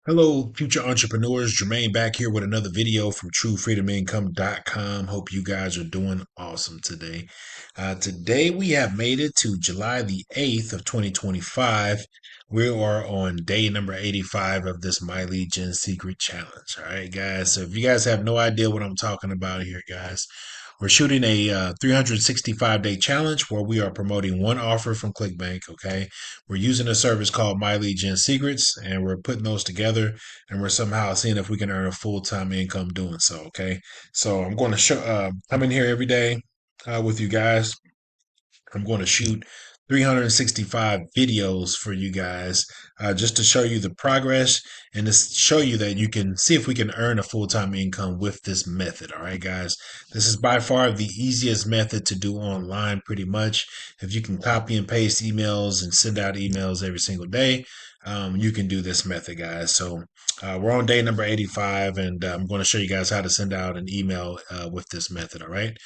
Hello, future entrepreneurs. Jermaine back here with another video from TrueFreedomIncome.com. Hope you guys are doing awesome today. Today we have made it to July the 8th of 2025. We are on day number 85 of this My Lead Gen Secret Challenge. All right, guys. So if you guys have no idea what I'm talking about here, guys, we're shooting a 365-day challenge where we are promoting one offer from ClickBank. Okay, we're using a service called My Lead Gen Secrets, and we're putting those together, and we're somehow seeing if we can earn a full-time income doing so. Okay, so I'm going to come in here every day with you guys. I'm going to shoot 365 videos for you guys just to show you the progress and to show you that you can see if we can earn a full-time income with this method. All right, guys, this is by far the easiest method to do online, pretty much. If you can copy and paste emails and send out emails every single day, you can do this method, guys. So we're on day number 85, and I'm going to show you guys how to send out an email with this method. All right.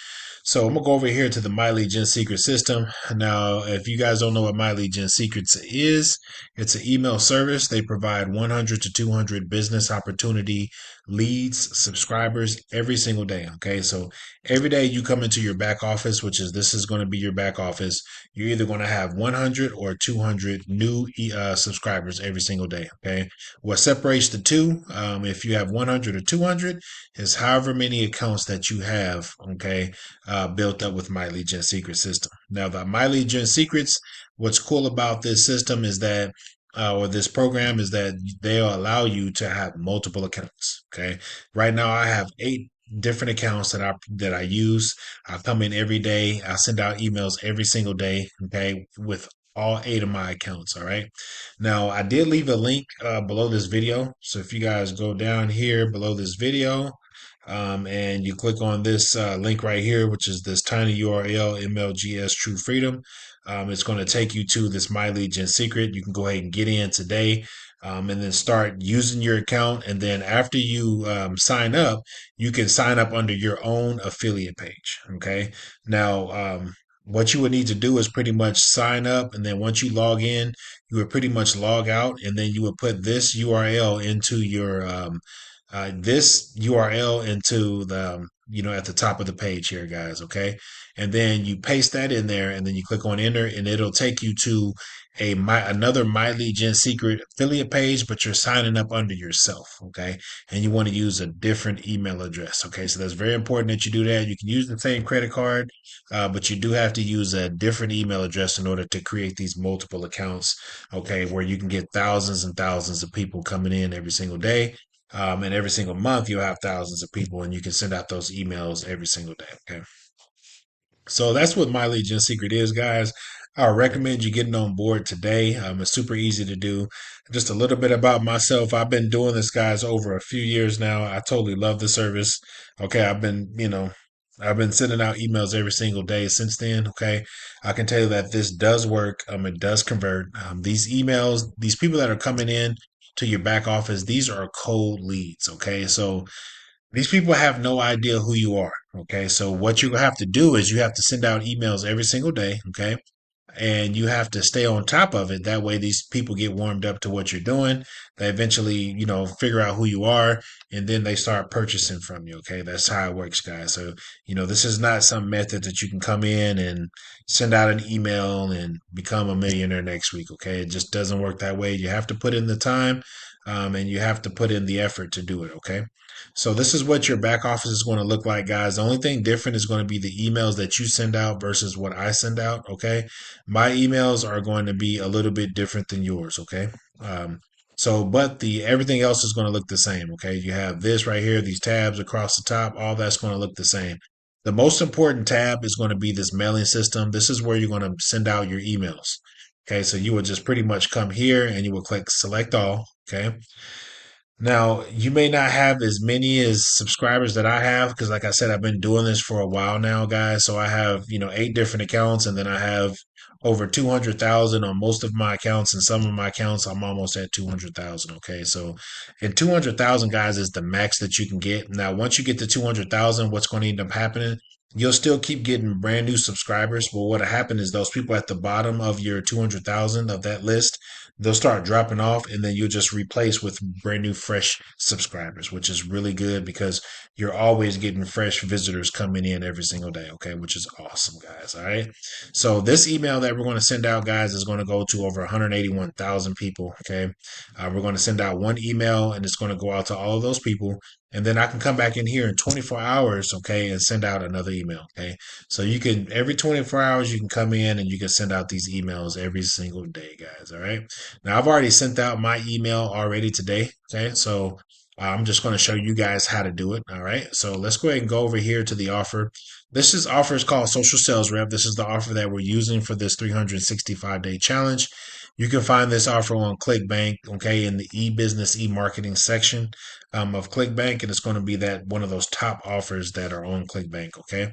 So I'm gonna go over here to the My Lead Gen Secret system. Now, if you guys don't know what My Lead Gen Secrets is, it's an email service. They provide 100 to 200 business opportunity leads, subscribers every single day. Okay, so every day you come into your back office, which is this is going to be your back office. You're either going to have 100 or 200 new subscribers every single day. Okay, what separates the two, if you have 100 or 200, is however many accounts that you have. Okay, built up with My Lead Gen Secret system. Now, the My Lead Gen Secrets, what's cool about this system is that, or this program is that they'll allow you to have multiple accounts. Okay. Right now, I have 8 different accounts that I use. I come in every day. I send out emails every single day. Okay. With all 8 of my accounts. All right. Now, I did leave a link below this video. So if you guys go down here below this video, and you click on this link right here, which is this tiny URL, MLGS True Freedom. It's going to take you to this My Lead Gen Secret. You can go ahead and get in today. And then start using your account. And then after you sign up, you can sign up under your own affiliate page. Okay. Now, what you would need to do is pretty much sign up. And then once you log in, you would pretty much log out. And then you would put this URL into your this URL into the at the top of the page here, guys. Okay, and then you paste that in there, and then you click on enter, and it'll take you to another My Lead Gen Secret affiliate page, but you're signing up under yourself. Okay, and you want to use a different email address. Okay, so that's very important that you do that. You can use the same credit card, but you do have to use a different email address in order to create these multiple accounts. Okay, where you can get thousands and thousands of people coming in every single day, and every single month, you'll have thousands of people, and you can send out those emails every single day. Okay. So that's what My Lead Gen Secret is, guys. I recommend you getting on board today. It's super easy to do. Just a little bit about myself. I've been doing this, guys, over a few years now. I totally love the service. Okay. I've been sending out emails every single day since then. Okay. I can tell you that this does work. It does convert. These emails, these people that are coming in to your back office, these are cold leads. Okay. So these people have no idea who you are. Okay. So what you have to do is you have to send out emails every single day. Okay. And you have to stay on top of it. That way, these people get warmed up to what you're doing. They eventually, figure out who you are, and then they start purchasing from you. Okay. That's how it works, guys. So, this is not some method that you can come in and send out an email and become a millionaire next week. Okay. It just doesn't work that way. You have to put in the time, and you have to put in the effort to do it. Okay. So this is what your back office is going to look like, guys. The only thing different is going to be the emails that you send out versus what I send out. Okay. My emails are going to be a little bit different than yours. Okay. But the everything else is going to look the same. Okay. You have this right here, these tabs across the top, all that's going to look the same. The most important tab is going to be this mailing system. This is where you're going to send out your emails. Okay. So you would just pretty much come here and you will click select all. Okay. Now, you may not have as many as subscribers that I have because, like I said, I've been doing this for a while now, guys. So I have, 8 different accounts, and then I have over 200,000 on most of my accounts, and some of my accounts, I'm almost at 200,000. Okay. So, and 200,000, guys, is the max that you can get. Now, once you get to 200,000, what's going to end up happening? You'll still keep getting brand new subscribers. But what'll happen is those people at the bottom of your 200,000 of that list, they'll start dropping off, and then you'll just replace with brand new, fresh subscribers, which is really good because you're always getting fresh visitors coming in every single day. Okay, which is awesome, guys. All right. So this email that we're going to send out, guys, is going to go to over 181,000 people. Okay. We're going to send out one email, and it's going to go out to all of those people. And then I can come back in here in 24 hours, okay, and send out another email, okay? So you can, every 24 hours, you can come in and you can send out these emails every single day, guys, all right? Now, I've already sent out my email already today, okay? So I'm just going to show you guys how to do it, all right? So let's go ahead and go over here to the offer. Offer is called Social Sales Rep. This is the offer that we're using for this 365-day challenge. You can find this offer on ClickBank, okay, in the e-business, e-marketing section of ClickBank, and it's going to be that one of those top offers that are on ClickBank, okay?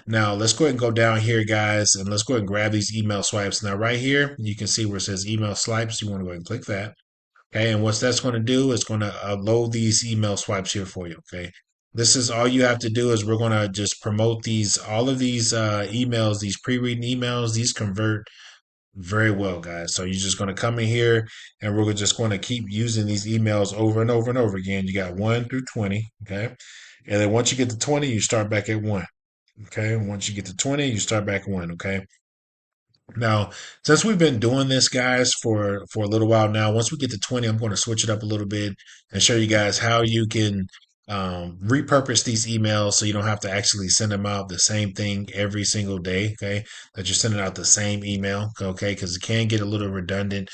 Now, let's go ahead and go down here, guys, and let's go ahead and grab these email swipes. Now, right here, you can see where it says email swipes. You want to go ahead and click that, okay? And what that's going to do is going to load these email swipes here for you, okay? This is all you have to do is we're going to just promote all of these emails, these pre-written emails, these convert very well, guys. So you're just going to come in here and we're just going to keep using these emails over and over and over again. You got 1 through 20, okay? And then once you get to 20, you start back at 1, okay? Once you get to 20, you start back at 1, okay? Now, since we've been doing this, guys, for a little while now, once we get to 20, I'm going to switch it up a little bit and show you guys how you can repurpose these emails so you don't have to actually send them out the same thing every single day. Okay, that you're sending out the same email. Okay, because it can get a little redundant.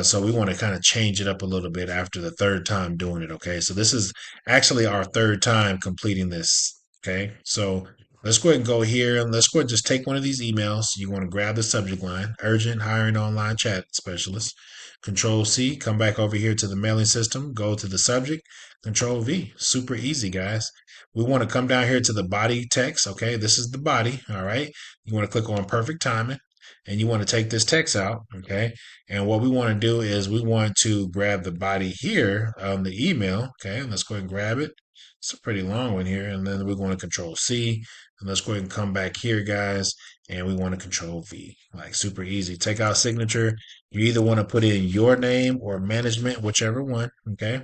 So we want to kind of change it up a little bit after the third time doing it. Okay, so this is actually our third time completing this. Okay, so let's go ahead and go here and let's go ahead and just take one of these emails. You want to grab the subject line, urgent hiring online chat specialist. Control C, come back over here to the mailing system, go to the subject, Control V. Super easy, guys. We want to come down here to the body text. Okay, this is the body. All right. You want to click on perfect timing and you want to take this text out. Okay. And what we want to do is we want to grab the body here on the email. Okay. And let's go ahead and grab it. It's a pretty long one here. And then we're going to Control C. And let's go ahead and come back here, guys. And we want to Control V. Like super easy. Take out signature. You either want to put in your name or management, whichever one. Okay.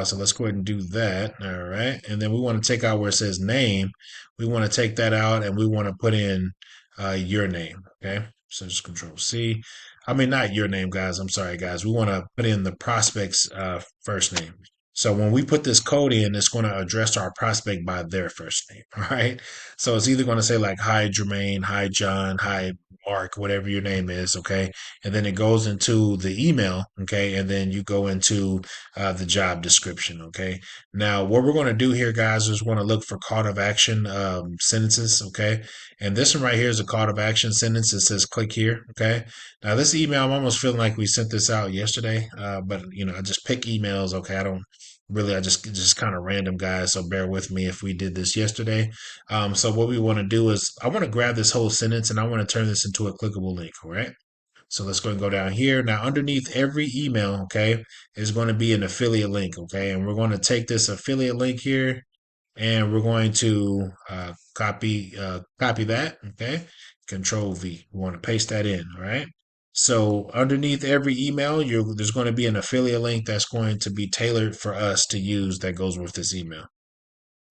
So let's go ahead and do that. All right. And then we want to take out where it says name. We want to take that out and we want to put in your name. Okay. So just Control C. I mean, not your name, guys. I'm sorry, guys. We want to put in the prospect's first name. So when we put this code in, it's going to address our prospect by their first name. All right. So it's either going to say like, hi, Jermaine, hi, John, hi, Mark, whatever your name is. Okay. And then it goes into the email. Okay. And then you go into the job description. Okay. Now, what we're going to do here, guys, is we're going to look for call to action sentences. Okay. And this one right here is a call to action sentence. It says click here. Okay. Now, this email, I'm almost feeling like we sent this out yesterday, but I just pick emails. Okay. I don't really, I just kind of random, guys. So bear with me if we did this yesterday. So what we want to do is I want to grab this whole sentence and I want to turn this into a clickable link. All right. So let's go and go down here. Now, underneath every email, okay, is going to be an affiliate link, okay? And we're going to take this affiliate link here and we're going to copy that, okay? Control V. We want to paste that in, all right? So underneath every email, there's going to be an affiliate link that's going to be tailored for us to use that goes with this email.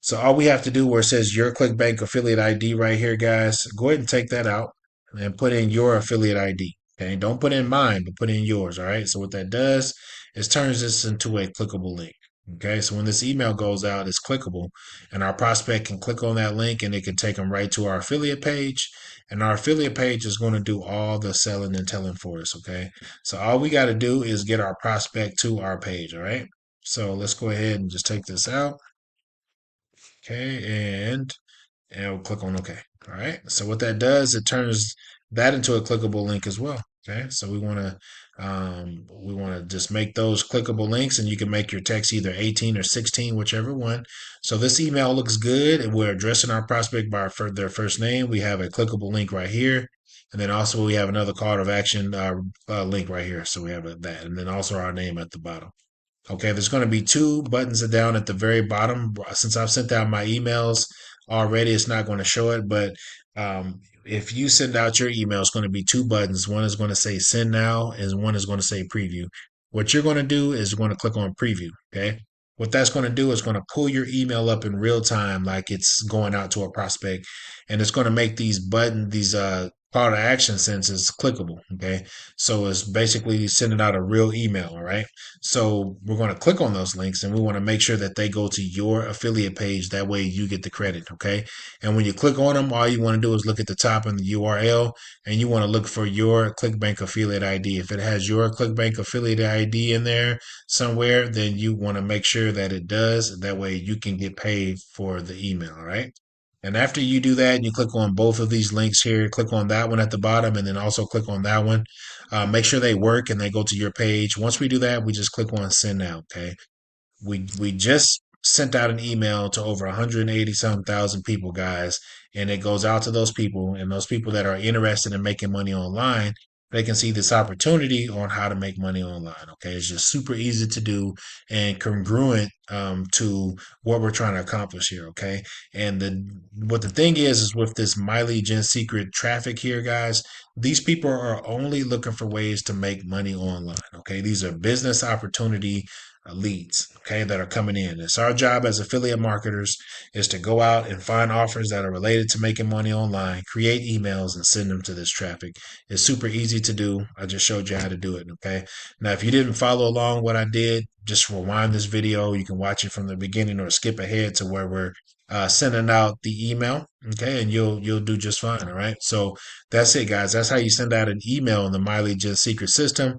So all we have to do where it says your ClickBank affiliate ID right here, guys, go ahead and take that out and put in your affiliate ID. Okay, don't put in mine, but put in yours. All right. So what that does is turns this into a clickable link. Okay, so when this email goes out, it's clickable, and our prospect can click on that link and it can take them right to our affiliate page. And our affiliate page is going to do all the selling and telling for us. Okay, so all we got to do is get our prospect to our page. All right, so let's go ahead and just take this out. Okay, and we'll click on OK. All right. So what that does, it turns that into a clickable link as well. Okay. So we want to just make those clickable links, and you can make your text either 18 or 16, whichever one. So this email looks good, and we're addressing our prospect by their first name. We have a clickable link right here. And then also we have another call to action link right here. So we have that, and then also our name at the bottom. Okay, there's going to be two buttons down at the very bottom. Since I've sent out my emails already, it's not going to show it, but if you send out your email, it's going to be two buttons. One is going to say send now, and one is going to say preview. What you're going to do is going to click on preview. Okay. What that's going to do is going to pull your email up in real time, like it's going out to a prospect, and it's going to make these call to action sentences clickable. Okay. So it's basically sending out a real email. All right. So we're going to click on those links and we want to make sure that they go to your affiliate page. That way you get the credit. Okay. And when you click on them, all you want to do is look at the top in the URL and you want to look for your ClickBank affiliate ID. If it has your ClickBank affiliate ID in there somewhere, then you want to make sure that it does. That way you can get paid for the email. All right. And after you do that, you click on both of these links here. Click on that one at the bottom and then also click on that one. Make sure they work and they go to your page. Once we do that, we just click on send now. Okay. We just sent out an email to over 180 some thousand people, guys, and it goes out to those people, and those people that are interested in making money online, they can see this opportunity on how to make money online. Okay, it's just super easy to do and congruent to what we're trying to accomplish here. Okay, and the thing is with this Miley Gen Secret traffic here, guys, these people are only looking for ways to make money online. Okay, these are business opportunity leads, okay, that are coming in. It's our job as affiliate marketers is to go out and find offers that are related to making money online, create emails and send them to this traffic. It's super easy to do. I just showed you how to do it. Okay. Now, if you didn't follow along what I did, just rewind this video. You can watch it from the beginning or skip ahead to where we're sending out the email. Okay. And you'll do just fine. All right. So that's it, guys. That's how you send out an email in the Mileage Secret system.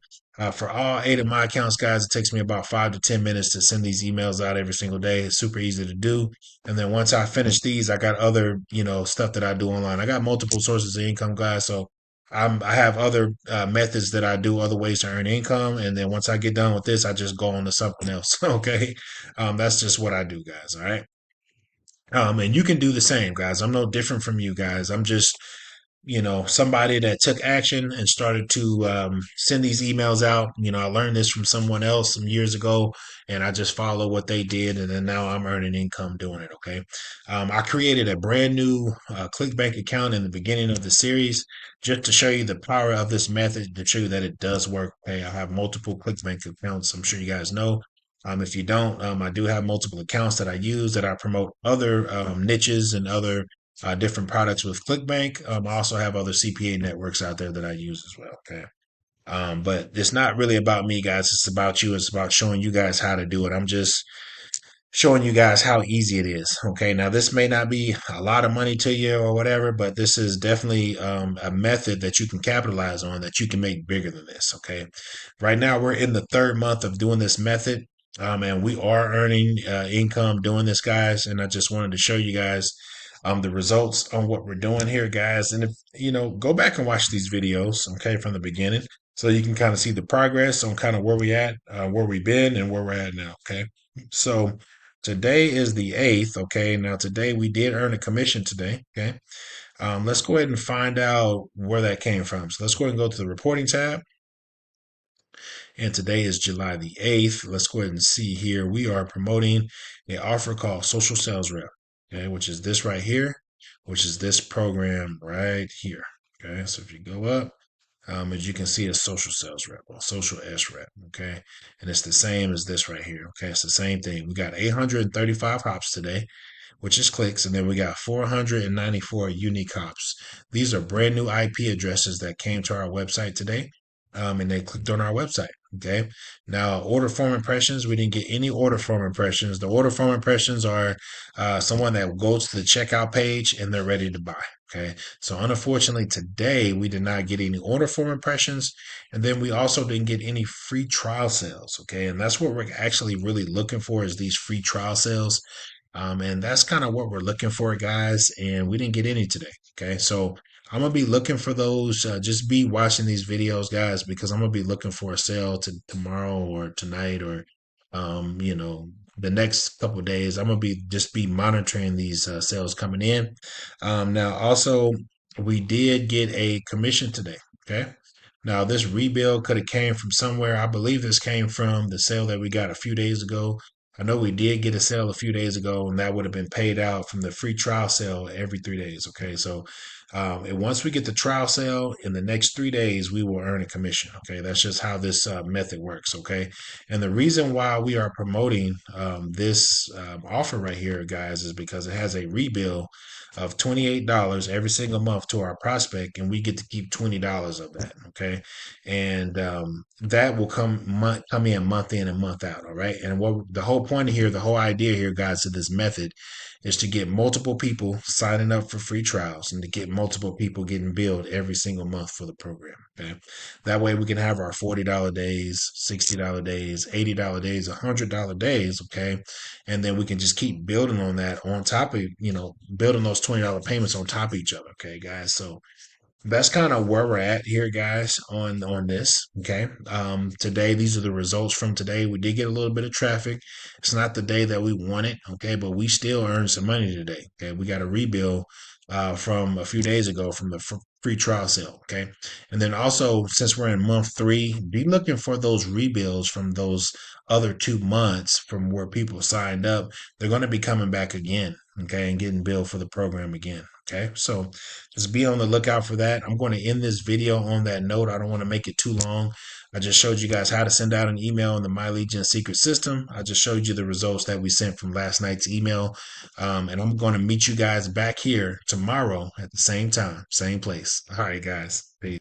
For all 8 of my accounts, guys, it takes me about 5 to 10 minutes to send these emails out every single day. It's super easy to do. And then once I finish these, I got other, stuff that I do online. I got multiple sources of income, guys. So I have other methods that I do, other ways to earn income. And then once I get done with this, I just go on to something else. Okay. That's just what I do, guys. All right. And you can do the same, guys. I'm no different from you guys. I'm just somebody that took action and started to send these emails out. I learned this from someone else some years ago, and I just follow what they did, and then now I'm earning income doing it. Okay. I created a brand new ClickBank account in the beginning of the series just to show you the power of this method, to show you that it does work. Okay. I have multiple ClickBank accounts. I'm sure you guys know. If you don't, I do have multiple accounts that I use that I promote other niches and other different products with ClickBank. I also have other CPA networks out there that I use as well. Okay. But it's not really about me, guys. It's about you. It's about showing you guys how to do it. I'm just showing you guys how easy it is. Okay. Now, this may not be a lot of money to you or whatever, but this is definitely a method that you can capitalize on, that you can make bigger than this. Okay. Right now, we're in the third month of doing this method. And we are earning income doing this, guys. And I just wanted to show you guys the results on what we're doing here, guys. And if go back and watch these videos, okay, from the beginning, so you can kind of see the progress on kind of where we at, where we've been, and where we're at now. Okay, so today is the 8th. Okay, now today we did earn a commission today. Okay, let's go ahead and find out where that came from. So let's go ahead and go to the reporting tab. And today is July the 8th. Let's go ahead and see here. We are promoting an offer called Social Sales Rep, okay, which is this right here, which is this program right here. Okay, so if you go up, as you can see, a social sales rep or social S rep. Okay, and it's the same as this right here. Okay, it's the same thing. We got 835 hops today, which is clicks, and then we got 494 unique hops. These are brand new IP addresses that came to our website today, and they clicked on our website. Okay. Now, order form impressions, we didn't get any order form impressions. The order form impressions are someone that goes to the checkout page and they're ready to buy. Okay. So, unfortunately, today we did not get any order form impressions. And then we also didn't get any free trial sales. Okay. And that's what we're actually really looking for, is these free trial sales. And that's kind of what we're looking for, guys. And we didn't get any today. Okay. So, I'm gonna be looking for those. Just be watching these videos, guys, because I'm gonna be looking for a sale tomorrow or tonight or, the next couple of days. I'm gonna be monitoring these sales coming in. Now, also, we did get a commission today. Okay. Now, this rebuild could have came from somewhere. I believe this came from the sale that we got a few days ago. I know we did get a sale a few days ago, and that would have been paid out from the free trial sale every 3 days. Okay, so And once we get the trial sale in the next 3 days, we will earn a commission. Okay, that's just how this method works. Okay, and the reason why we are promoting this offer right here, guys, is because it has a rebill of $28 every single month to our prospect, and we get to keep $20 of that. Okay, and that will come in month in and month out. All right, and what the whole point here, the whole idea here, guys, of this method is to get multiple people signing up for free trials and to get multiple people getting billed every single month for the program. Okay, that way we can have our $40 days, $60 days, $80 days, $100 days. Okay, and then we can just keep building on that on top of building those $20 payments on top of each other. Okay, guys, so that's kind of where we're at here, guys, on this. Okay, today these are the results from today. We did get a little bit of traffic. It's not the day that we wanted. Okay, but we still earned some money today. Okay, we got a rebill from a few days ago from the free trial sale. Okay, and then also, since we're in month 3, be looking for those rebills from those other 2 months from where people signed up. They're going to be coming back again. Okay, and getting billed for the program again. Okay, so just be on the lookout for that. I'm going to end this video on that note. I don't want to make it too long. I just showed you guys how to send out an email in the My Legion secret system. I just showed you the results that we sent from last night's email. And I'm going to meet you guys back here tomorrow at the same time, same place. All right, guys. Peace.